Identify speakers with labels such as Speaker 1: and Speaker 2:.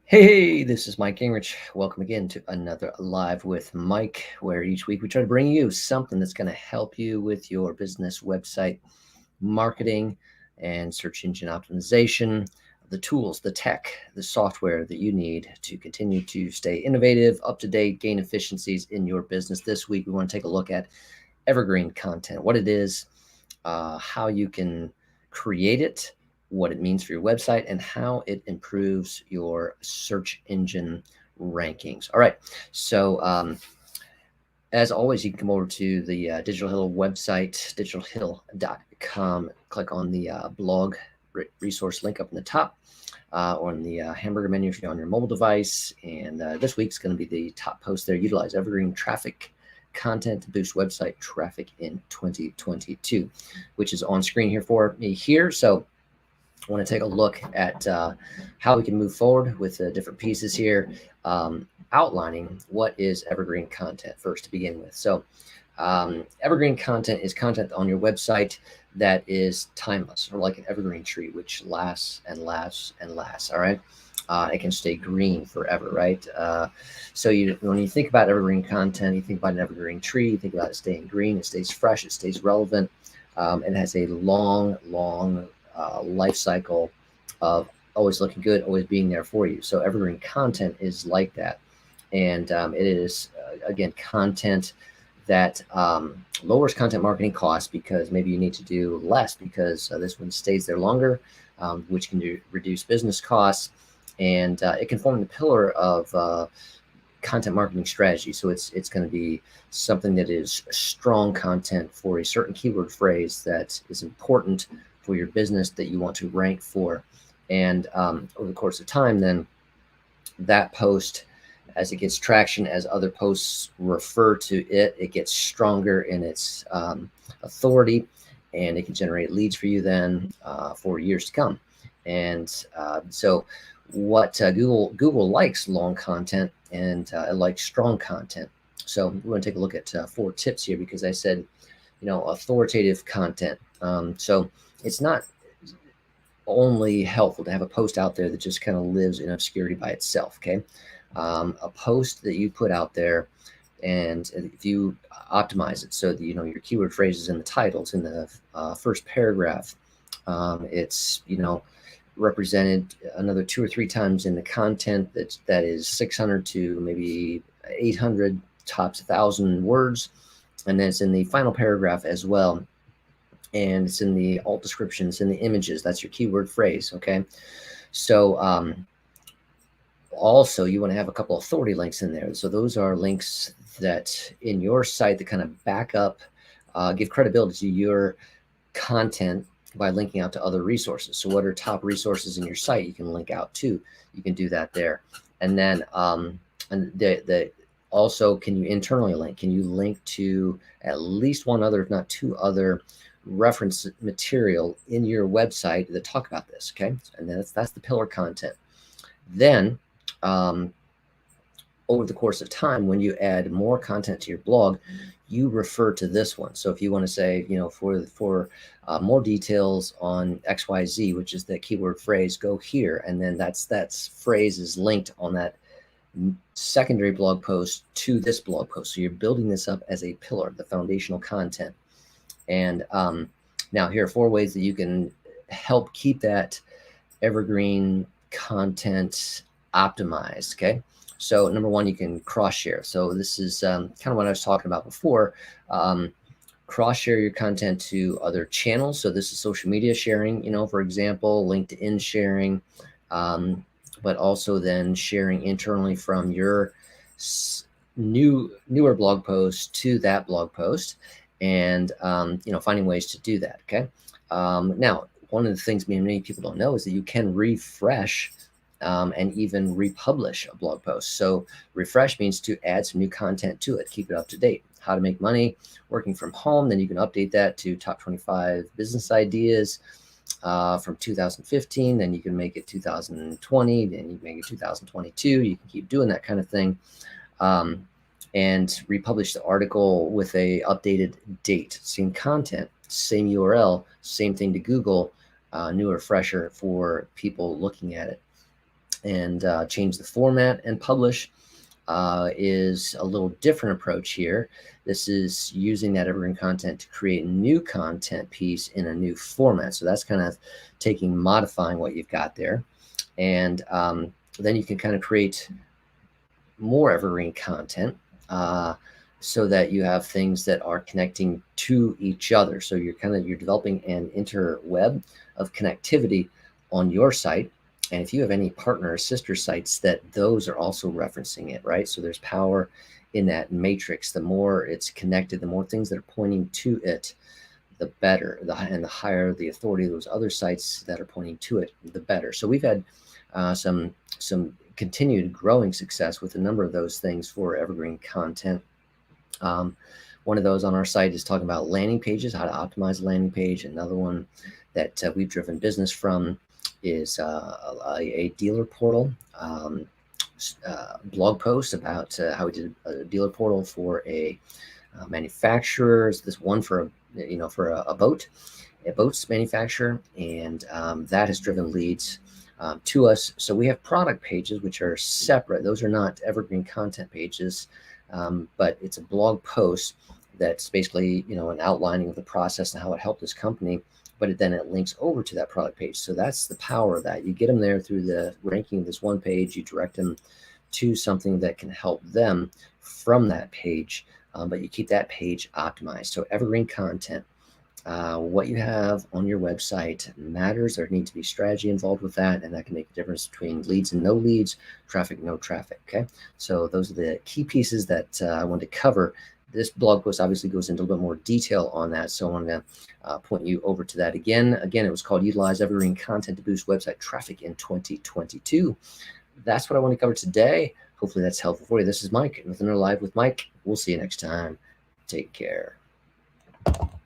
Speaker 1: Hey, this is Mike Gingrich. Welcome again to another Live with Mike, where each week we try to bring you something that's going to help you with your business website marketing and search engine optimization, the tools, the tech, the software that you need to continue to stay innovative, up to date, gain efficiencies in your business. This week, we want to take a look at evergreen content, what it is, how you can create it, what it means for your website, and how it improves your search engine rankings. All right. So, as always, you can come over to the Digital Hill website, digitalhill.com. Click on the blog resource link up in the top, or in the hamburger menu if you're on your mobile device. And this week's going to be the top post there. Utilize Evergreen traffic content to boost website traffic in 2022, which is on screen here for me here. So I want to take a look at how we can move forward with the different pieces here, outlining what is evergreen content first to begin with. So evergreen content is content on your website that is timeless, or like an evergreen tree, which lasts and lasts and lasts. All right. It can stay green forever, right? So when you think about evergreen content, you think about an evergreen tree, you think about it staying green, it stays fresh, it stays relevant. It has a long life cycle of always looking good, always being there for you. So evergreen content is like that. And it is, again, content that lowers content marketing costs because maybe you need to do less because this one stays there longer, which can reduce business costs. And it can form the pillar of content marketing strategy. So it's going to be something that is strong content for a certain keyword phrase that is important for your business that you want to rank for. And over the course of time, then that post, as it gets traction, as other posts refer to it, it gets stronger in its authority, and it can generate leads for you then for years to come. And so what Google likes long content, and it likes strong content. So we're going to take a look at 4 tips here, because I said, authoritative content. So it's not only helpful to have a post out there that just kind of lives in obscurity by itself. Okay. A post that you put out there, and if you optimize it so that your keyword phrases in the titles, in the first paragraph, it's represented another 2 or 3 times in the content that is 600 to maybe 800, tops 1,000 words, and then it's in the final paragraph as well, and it's in the alt descriptions, in the images. That's your keyword phrase. Okay. So also you want to have a couple authority links in there. So those are links that in your site that kind of back up, give credibility to your content by linking out to other resources. So what are top resources in your site you can link out to? You can do that there. And then also, can you internally link? Can you link to at least one other, if not 2 other reference material in your website that talk about this? Okay. And then that's the pillar content. Then over the course of time, when you add more content to your blog, you refer to this one. So if you want to say, for more details on XYZ, which is the keyword phrase, go here. And then that phrase is linked on that secondary blog post to this blog post. So you're building this up as a pillar, the foundational content. And now here are 4 ways that you can help keep that evergreen content optimized. Okay. So number 1, you can cross share. So this is kind of what I was talking about before. Cross share your content to other channels. So this is social media sharing, for example, LinkedIn sharing, but also then sharing internally from your newer blog post to that blog post, and finding ways to do that. Okay. Now, one of the things many people don't know is that you can refresh and even republish a blog post. So refresh means to add some new content to it, keep it up to date. How to make money working from home. Then you can update that to top 25 business ideas from 2015. Then you can make it 2020. Then you make it 2022. You can keep doing that kind of thing. And republish the article with a updated date, same content, same URL, same thing to Google, new or fresher for people looking at it. and change the format. And publish is a little different approach here. This is using that evergreen content to create new content piece in a new format. So that's kind of modifying what you've got there. And then you can kind of create more evergreen content so that you have things that are connecting to each other. So you're developing an interweb of connectivity on your site. And if you have any partner or sister sites, that those are also referencing it, right? So there's power in that matrix. The more it's connected, the more things that are pointing to it, the better. And the higher the authority of those other sites that are pointing to it, the better. So we've had some continued growing success with a number of those things for evergreen content. One of those on our site is talking about landing pages, how to optimize a landing page. Another one that we've driven business from is a dealer portal blog post about how we did a dealer portal for a manufacturer. This one for a boats manufacturer, and that has driven leads to us. So we have product pages which are separate. Those are not evergreen content pages, but it's a blog post that's basically an outlining of the process and how it helped this company, but then it links over to that product page. So that's the power of that. You get them there through the ranking of this one page, you direct them to something that can help them from that page, but you keep that page optimized. So evergreen content, what you have on your website matters. There needs to be strategy involved with that, and that can make a difference between leads and no leads, traffic, no traffic. Okay, so those are the key pieces that I wanted to cover. This blog post obviously goes into a little bit more detail on that, so I want to point you over to that again. Again, it was called Utilize Evergreen Content to Boost Website Traffic in 2022. That's what I want to cover today. Hopefully that's helpful for you. This is Mike with another Live with Mike. We'll see you next time. Take care.